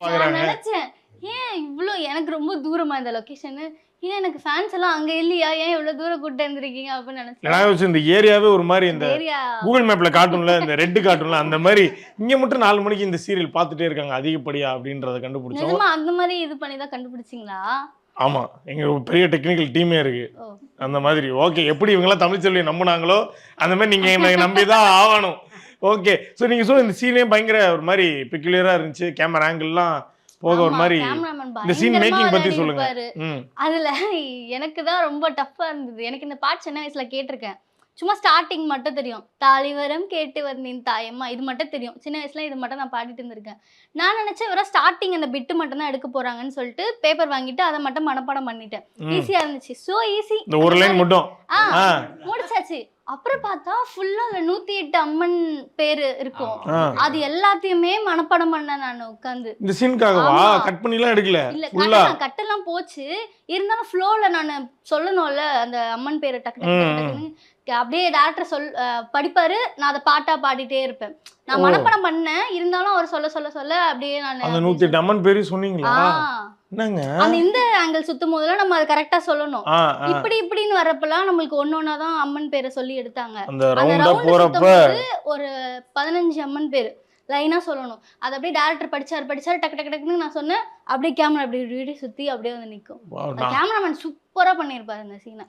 பாக்குறாங்க. நான் நினைச்சேன் ஏன் இவ்ளோ எனக்கு ரொம்ப தூரமா இந்த லொகேஷன், ஏன் எனக்கு ஃபேன்ஸ் எல்லாம் அங்க இல்லையா, ஏன் இவ்வளவு தூரம் கூட்டு வந்திருக்கீங்க அப்படின்னு நினைச்சேன். நான் யோசிச்சேன் இந்த ஏரியாவே ஒரு மாதிரி இந்த ஏரியா கூகுள் மேப்ல காட்டும்ல, இந்த ரெட் காட்டும்ல, அந்த மாதிரி இங்க மட்டும் 4 மணிக்கு இந்த சீரியல் பார்த்துட்டே இருக்காங்க அதிகப்படியா அப்படின்றத கண்டுபிடிச்சோம். நிஜமா அந்த மாதிரி இது பண்ணி தான் கண்டுபிடிச்சிங்களா? ஆமா, எங்க ஒரு பெரிய டெக்னிக்கல் டீமே இருக்கு. ஓ அந்த மாதிரி ஓகே, எப்படி இவங்கெல்லாம் தமிழ் செல்வி நம்பினாங்களோ அந்த மாதிரி நீங்க என்னை நம்பி தான் ஆகணும். ஓகே, ஸோ நீங்க சொல்ல இந்த சீனே பயங்கர ஒரு மாதிரி பெக்குலியரா இருந்துச்சு. கேமரா ஆங்கிள்லாம் போக ஒரு மாதிரி. இந்த சீன் மேக்கிங் பத்தி சொல்லுங்க. அதுல எனக்கு தான் ரொம்ப டஃப்பா இருந்தது. எனக்கு இந்த பாட்டு சின்ன வயசுல கேட்டிருக்கேன். சும்மா ஸ்டார்டிங் மட்டும் தெரியும். தாலிவரம் கேட்டு வந்தேன் தாயம்மா, இது மட்டும் தெரியும். சின்ன வயசுல இது மட்டும் நான் பாடிட்டு இருந்திருக்கேன். நான் நினைச்சேன் வெறும் ஸ்டார்டிங் அந்த பிட்டு மட்டும் தான் எடுக்க போறாங்கன்னு சொல்லிட்டு பேப்பர் வாங்கிட்டு அதை மட்டும் மனப்பாடம் பண்ணிட்டேன். ஈஸியா இருந்துச்சு. So easy. இந்த ஒரு லைன் மட்டும் முடிச்சாச்சு. அப்புறம் பார்த்தா ஃபுல்லா அந்த 108 அம்மன் பேரு இருக்கும். அது எல்லாத்தையுமே மனப்பாடம் பண்ண நான் உட்கார்ந்து. இந்த சீனுக்காகவா கட் பண்ணிலாம் எடுக்கல? இல்ல கட்டெல்லாம் போச்சு. இருந்தாலும் ஃப்ளோல நான் சொல்லணும்ல அந்த அம்மன் பேரை டக்கு டக்குன்னு அப்படியே டைரக்டர் படிப்பாரு, நான் அதை பாட்டா பாடிட்டே இருப்பேன். நான் மனப்பாடம் பண்ணேன், இருந்தாலும் அவர் சொல்ல அப்படியே நான் அந்த 108 அம்மன் பேரு சொன்னீங்களா? என்னங்க அந்த இந்த ஆங்கிள் சுத்தும் போதெல்லாம் நம்ம அதை கரெக்டா சொல்லணும். இப்படின்னு வரப்பெல்லாம் நம்மளுக்கு ஒன்னொன்னா தான் அம்மன் பேரை சொல்லி எடுத்தாங்க. அந்த ரவுண்டா போறப்ப ஒரு 15 அம்மன் பேரு லைனா சொல்லணும். அது அப்படியே டைரக்டர் படிச்சாரு டக்கு டக்குன்னு நான் சொன்னேன். அப்படியே கேமரா அப்படி சுத்தி அப்படியே வந்து நிக்கும். கேமராமேன் சூப்பரா பண்ணிருப்பாரு இந்த சீனை.